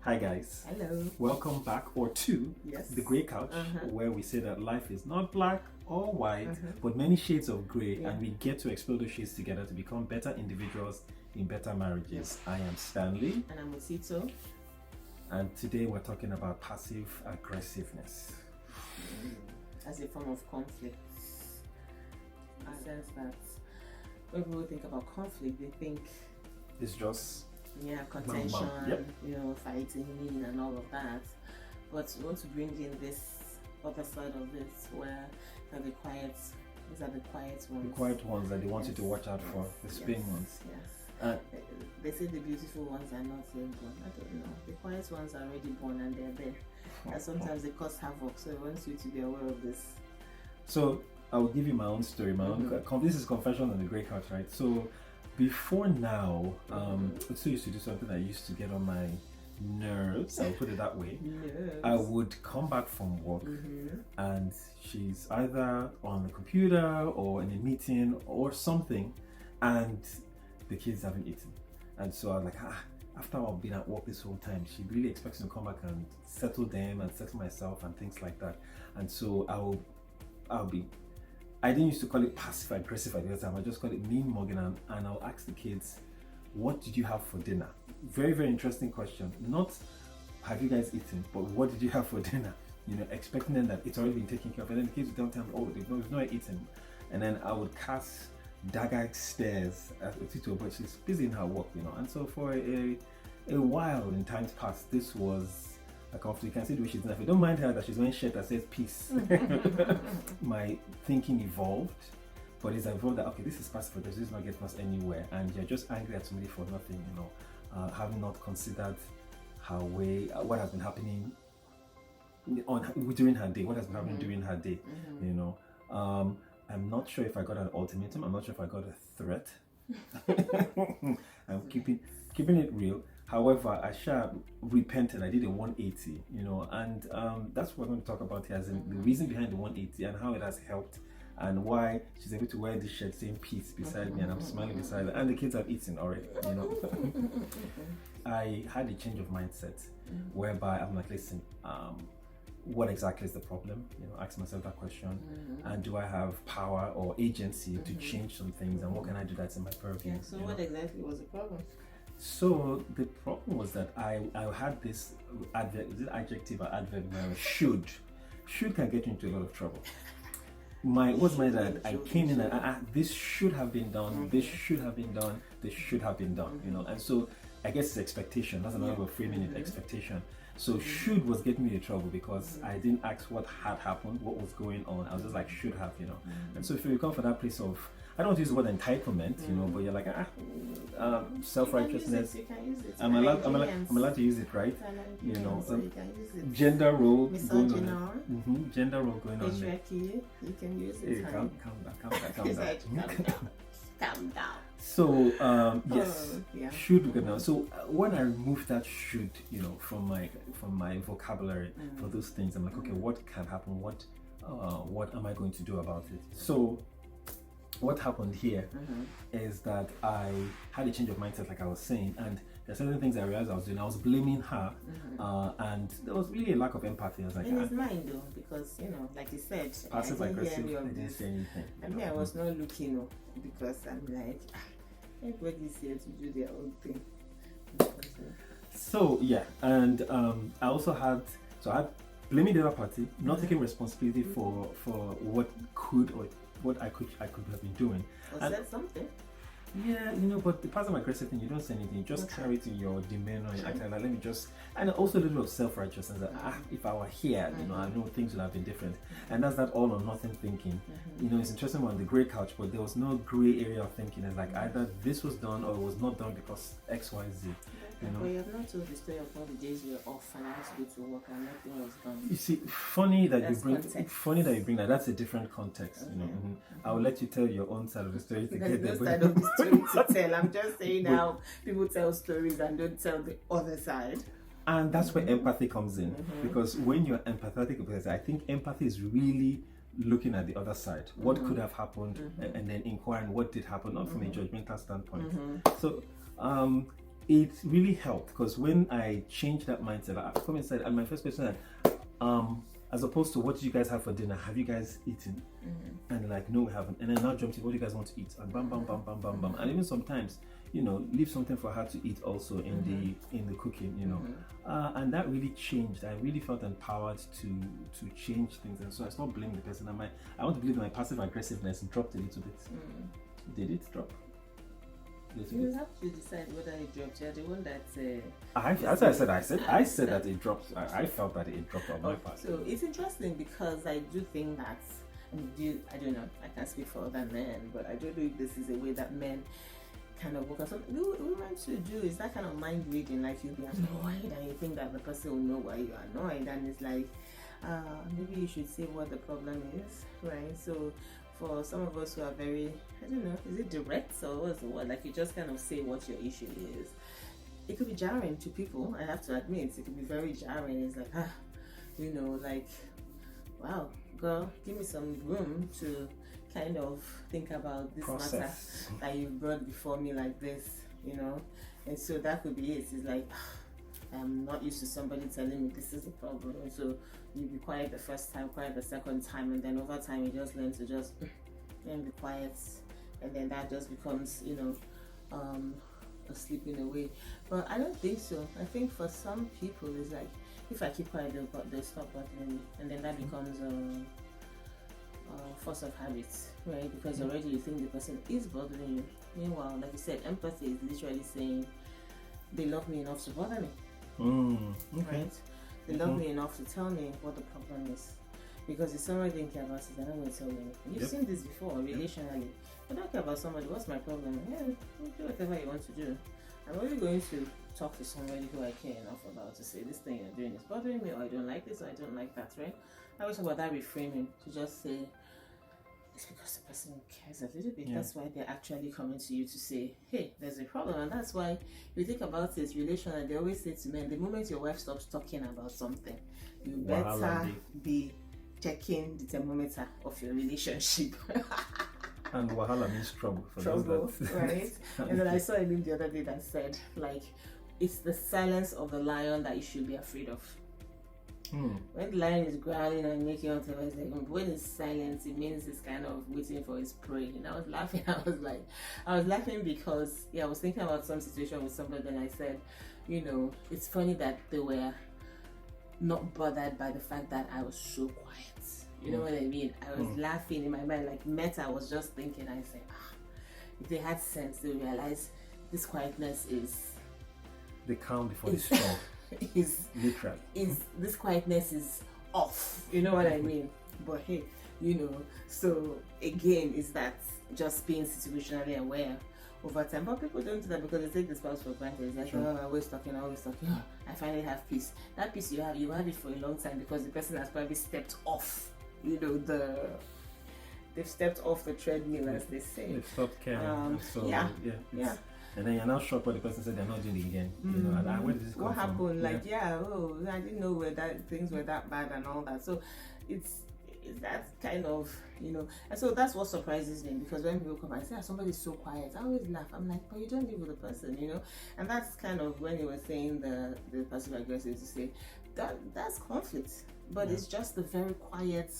Hi guys. Hello. Welcome back or to Yes. the Grey Couch, where we say that life is not black or white, but many shades of grey, and we get to explore those shades together to become better individuals in better marriages. I am Stanley, And I'm Osito. and today we're talking about passive aggressiveness. As a form of conflict. In the sense that when people think about conflict, they think, It's just contention, Yep. Fighting and all of that. But we want to bring in this other side of this where these are the quiet ones. the quiet ones that they want you to watch out for, the spin ones. Yes. They say the beautiful ones are not yet born. I don't know. The quiet ones are already born and they're there. And sometimes they cause havoc. So I want you to be aware of this. So I will give you my own story. This is confession on the Grey Couch, right? So before now, Utsu used to do something that used to get on my nerves. I'll put it that way. I would come back from work and she's either on the computer or in a meeting or something, and the kids haven't eaten. And so I was like, after I've been at work this whole time, she really expects me to come back and settle them and settle myself and things like that. And so I didn't used to call it passive aggressive at the time. I just call it mean mugging, and I'll ask the kids, what did you have for dinner? Very, very interesting question. Not have you guys eaten, but what did you have for dinner? Expecting them that it's already been taken care of. And then the kids would don't tell me, oh, they've not eaten. And then I would cast dagger stares at Otito, but she's busy in her work, And so for a while in times past, this was a conflict. You can see the way she's doing. If you don't mind her that she's wearing a shirt that says peace, my thinking evolved. But it's evolved that, okay, this is passive aggressive, this is not getting us anywhere, and you're just angry at somebody for nothing, having not considered what has been happening during her day, what has been happening during her day, I'm not sure if I got an ultimatum, I'm not sure if I got a threat. I'm keeping it real. However, I repented. I did a 180, and that's what we're going to talk about here, as in the reason behind the 180 and how it has helped, and why she's able to wear this shirt saying peace beside me, and I'm smiling beside her, and the kids have eaten already, I had a change of mindset whereby I'm like, listen, what exactly is the problem? Ask myself that question, and do I have power or agency to change some things, and what can I do that's in my purview? So what exactly was the problem? So the problem was that I had this adjective or adverb now, should can get you into a lot of trouble. That I came in and this should have been done, this should have been done, this should have been done, and so I guess it's expectation. That's another way of framing it, expectation. So should was getting me in trouble because I didn't ask what had happened, what was going on. I was just like, should have, And so if you come from that place of, I don't use the word entitlement, but you're like, self-righteousness. You can use it. I'm allowed to use it, right? You can use it. Gender role Misogyny. going on. Gender role going on. Patriarchy. You can use it. Hey, calm down. Calm down. So yes, yeah. should go now. So when I removed that should, from my vocabulary for those things, I'm like, okay, what can happen? What am I going to do about it? So what happened here is that I had a change of mindset, like I was saying, and there are certain things I realized I was doing. I was blaming her, and there was really a lack of empathy. I was like, in his mind though, because like you said, passive aggressive. I I didn't say anything. I mean, I was not looking, because I'm like, everybody's here to do their own thing. So yeah, and I also had blaming the other party, not taking responsibility for what I could have been doing. Or said something. Yeah, but the passive aggressive thing, you don't say anything, you just carry it in your demeanor, you act like, let me just, and also a little bit of self-righteousness that if I were here, I know things would have been different. And that's that all or nothing thinking. It's interesting on the Grey Couch, but there was no gray area of thinking. It's like either this was done or it was not done because X, Y, Z. But you have not told the story of all the days you were off and I had to go to work and nothing was done. You see, funny that you bring that. That's a different context. I will let you tell your own side of the story to get there. There's no side of the story to tell. I'm just saying how people tell stories and don't tell the other side. And that's where empathy comes in, because when you're empathetic, because I think empathy is really looking at the other side, what could have happened, and then inquiring what did happen, not from a judgmental standpoint. So it really helped because when I changed that mindset, I come inside and my first question, as opposed to what do you guys have for dinner? Have you guys eaten? And like, no, we haven't. And then now jump to what do you guys want to eat? And bam, bam, bam, bam, bam, bam. And even sometimes, leave something for her to eat also in the cooking, and that really changed. I really felt empowered to change things, and so I stopped blaming the person. I want to believe my passive aggressiveness dropped a little bit. Did it drop? You have to decide whether it dropped. You're the one that. I said that it dropped. I felt that it dropped on my part. So it's interesting because I do think that. I don't know. I can't speak for other men, but I don't know if this is a way that men kind of work on something. Women should do is that kind of mind reading. Like you'll be annoyed and you think that the person will know why you're annoyed, and it's like, maybe you should say what the problem is, right? So. For some of us who are very, I don't know, is it direct or what's the word? Like you just kind of say what your issue is. It could be jarring to people, I have to admit. It could be very jarring. It's like, like, wow, girl, give me some room to kind of think about this matter that you brought before me like this, And so that could be it. It's like, I'm not used to somebody telling me this is the problem, and so you be quiet the first time, quiet the second time, and then over time you just learn to just be quiet, and then that just becomes a sleeping away. But I don't think so. I think for some people it's like if I keep quiet they'll stop bothering me, and then that becomes a force of habit, right? Because already you think the person is bothering you. Meanwhile, like you said, empathy is literally saying they love me enough to bother me. Okay. Right? They love me enough to tell me what the problem is. Because if somebody didn't care about it, they're not going to tell you anything. You've seen this before, relationally. If I don't care about somebody, what's my problem? Yeah, do whatever you want to do. I'm only going to talk to somebody who I care enough about to say this thing you're doing is bothering me, or I don't like this, or I don't like that, right? I always talk about that reframing to just say, it's because the person cares a little bit. That's why they're actually coming to you to say, hey, there's a problem. And that's why if you think about this relation, they always say to men, the moment your wife stops talking about something, you better be checking the thermometer of your relationship. And wahala means trouble. Right? And then I saw a meme the other day that said, like, it's the silence of the lion that you should be afraid of. When the lion is growling and making all the noise, when it's silent, it means it's kind of waiting for its prey. And I was laughing. I was laughing because I was thinking about some situation with somebody, and I said, it's funny that they were not bothered by the fact that I was so quiet. You know what I mean? I was laughing in my mind, like Meta was just thinking. I said, if they had sense, they realize this quietness is the calm before the storm. Is literal. This quietness is off, you know what I mean? But hey, so again, is that just being situationally aware over time? But people don't do that because they take the spouse for granted. It's like, always talking. I finally have peace. That peace you have it for a long time because the person has probably stepped off. They've stepped off the treadmill, as they say. They've stopped caring. And then you're now shocked when the person said they're not doing it again. And where did this come what happened? from? Like, I didn't know that things were that bad and all that. So it's that kind of, and so that's what surprises me, because when people come and say, somebody's so quiet, I always laugh. I'm like, but you don't live with the person, and that's kind of when you were saying the passive aggressive, to say that's conflict, but it's just the very quiet,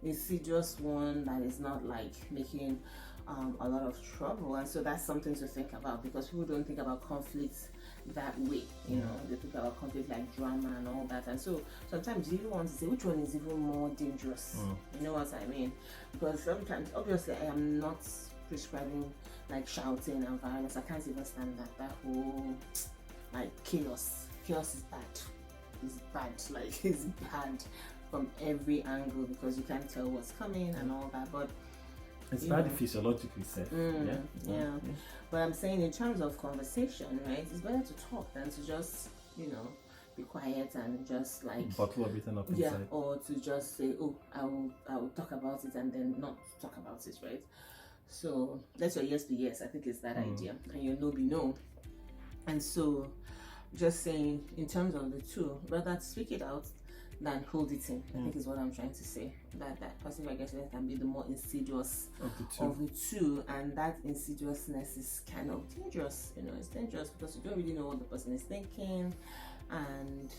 insidious one that is not like making a lot of trouble. And so that's something to think about, because people don't think about conflict that way. They think about conflict like drama and all that. And so sometimes you even want to say which one is even more dangerous. You know what I mean? Because sometimes, obviously, I am not prescribing like shouting and violence. I can't even stand that whole like chaos. Chaos is bad. It's bad. Like, it's bad from every angle, because you can't tell what's coming and all that. But it's bad physiologically said. But I'm saying in terms of conversation, right? It's better to talk than to just, be quiet and just like bottle everything up inside. Or to just say, I will talk about it and then not talk about it, right? So let your yes be yes. I think it's that idea, and your no be no. And so, just saying in terms of the two, rather speak it out than hold it in. I think is what I'm trying to say. That passive aggressiveness can be the more insidious of the two, and that insidiousness is kind of dangerous. It's dangerous because you don't really know what the person is thinking, and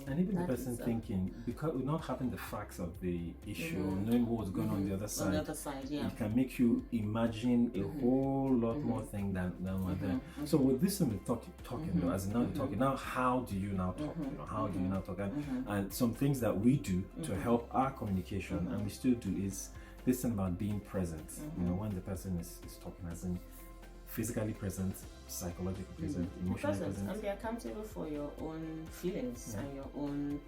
and even the person thinking, because not having the facts of the issue, knowing what's going on the other side. On the other side, yeah. It can make you imagine a whole lot more thing than what there. So with this thing we're talking though, as in now you're talking, now how do you now talk? How do you now talk? And some things that we do to help our communication, and we still do, is this thing about being present. When the person is talking, as in physically present, psychologically present, emotionally present, and be accountable for your own feelings and your own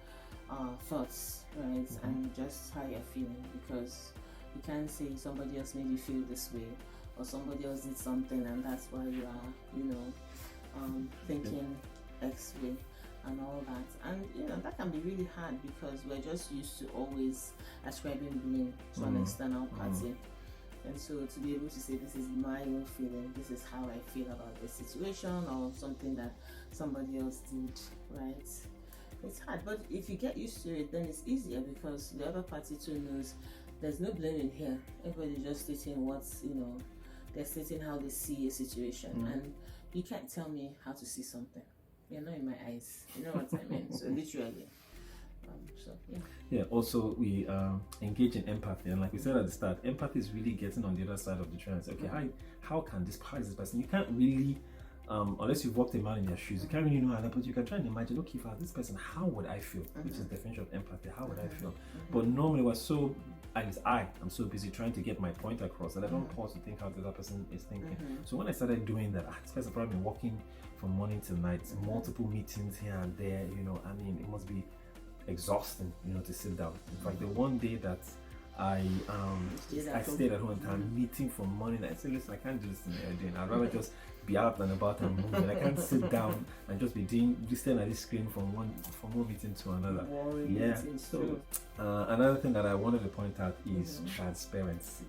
thoughts, right? And just how you're feeling, because you can't say somebody else made you feel this way, or somebody else did something and that's why you are thinking X way and all that. And that can be really hard because we're just used to always ascribing blame to an external party. And so to be able to say, this is my own feeling, this is how I feel about the situation, or something that somebody else did, right? It's hard, but if you get used to it, then it's easier, because the other party too knows there's no blaming here. Everybody's just stating they're stating how they see a situation, and you can't tell me how to see something. You're not in my eyes. You know what I mean? So literally. Also we engage in empathy, and like we said at the start, empathy is really getting on the other side of the train. Okay, how is this person? You can't really unless you've walked a man in their shoes, you can't really know how, but you can try and imagine, okay, if I was this person, how would I feel? Which is the definition of empathy. How would I feel? But normally I'm so busy trying to get my point across that I don't pause to think how the other person is thinking. So when I started doing that, this person probably been working from morning till night, multiple meetings here and there, it must be exhausting, to sit down. In fact, the one day that I stayed at home and I'm meeting from morning, I said, listen, I can't do this thing that you're doing. I'd rather just be out and about and moving. I can't sit down and just be staring at this screen from one meeting to another. So another thing that I wanted to point out is transparency.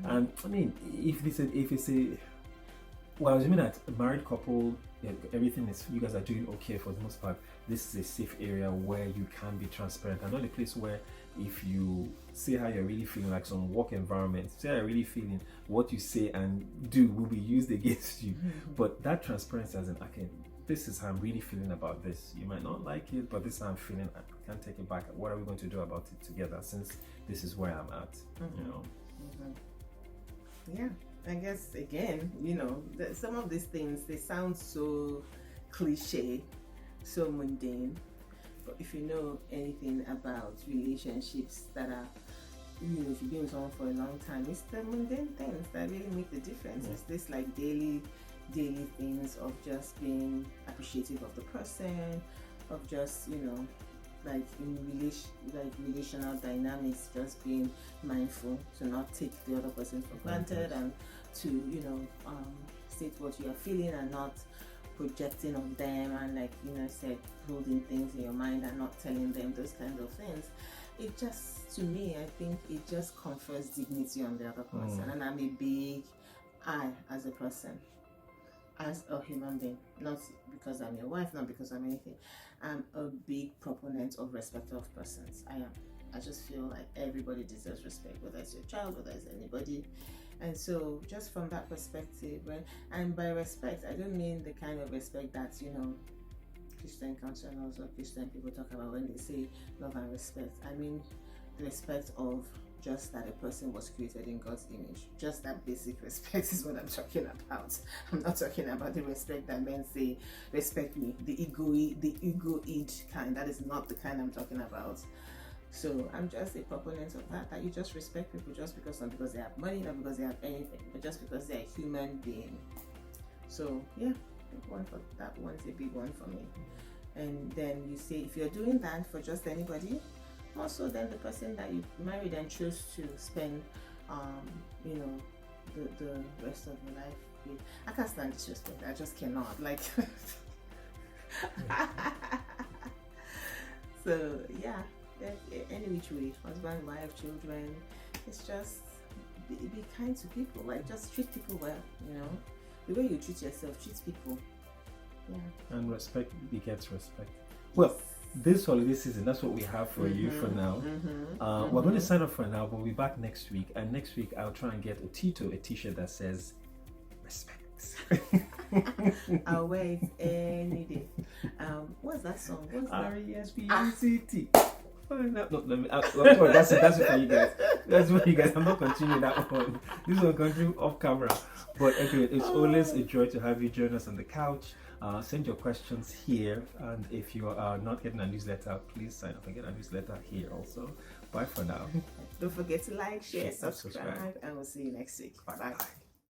And I mean, if it's a well, assuming that a married couple, everything is, you guys are doing okay for the most part, this is a safe area where you can be transparent, and not a place where if you say how you're really feeling, like some work environment, say how you're really feeling, what you say and do will be used against you. But that transparency, as in, okay, this is how I'm really feeling about this. You might not like it, but this is how I'm feeling. I can't take it back. What are we going to do about it together, since this is where I'm at, Yeah. I guess, again, some of these things, they sound so cliche, so mundane, but if you know anything about relationships that are, if you've been with someone for a long time, it's the mundane things that really make the difference. It's this like daily things of just being appreciative of the person, of just, like in relational dynamics, just being mindful to not take the other person for granted, and to state what you are feeling and not projecting on them, and like said, holding things in your mind and not telling them those kinds of things. It just, to me, I think it just confers dignity on the other person, and I'm a big as a person, as a human being, not because I'm your wife, not because I'm anything. I'm a big proponent of respect of persons. I am. I just feel like everybody deserves respect, whether it's your child, whether it's anybody. And so just from that perspective, and by respect, I don't mean the kind of respect that, Christian counselors or Christian people talk about when they say love and respect. I mean the respect of just that a person was created in God's image. Just that basic respect is what I'm talking about. I'm not talking about the respect that men say, respect me, the egoid kind. That is not the kind I'm talking about. So I'm just a proponent of that you just respect people just because, not because they have money, not because they have anything, but just because they're a human being. So yeah, big one for that one's a big one for me. And then you say, if you're doing that for just anybody, also then the person that you married and chose to spend the rest of your life with. I can't stand disrespect. I just cannot, like. So yeah, any which way, husband, wife, children, it's just be kind to people, like just treat people well, the way you treat yourself, treat people. Yeah. And respect begets respect. Well, this holiday season, that's what we have for you for now. We're going to sign up for now, but we'll be back next week. And next week, I'll try and get a t-shirt that says respect. I'll wear it any day. What's that song? What's that? R-E-S-P-E-C-T. No, sorry, that's it for you guys. That's for you guys. I'm not continuing that one. This one continue off camera. But anyway, it's always a joy to have you join us on the couch. Send your questions here, and if you are not getting a newsletter, please sign up and get a newsletter here also. Bye for now. Don't forget to like, share, subscribe, and we'll see you next week. Bye.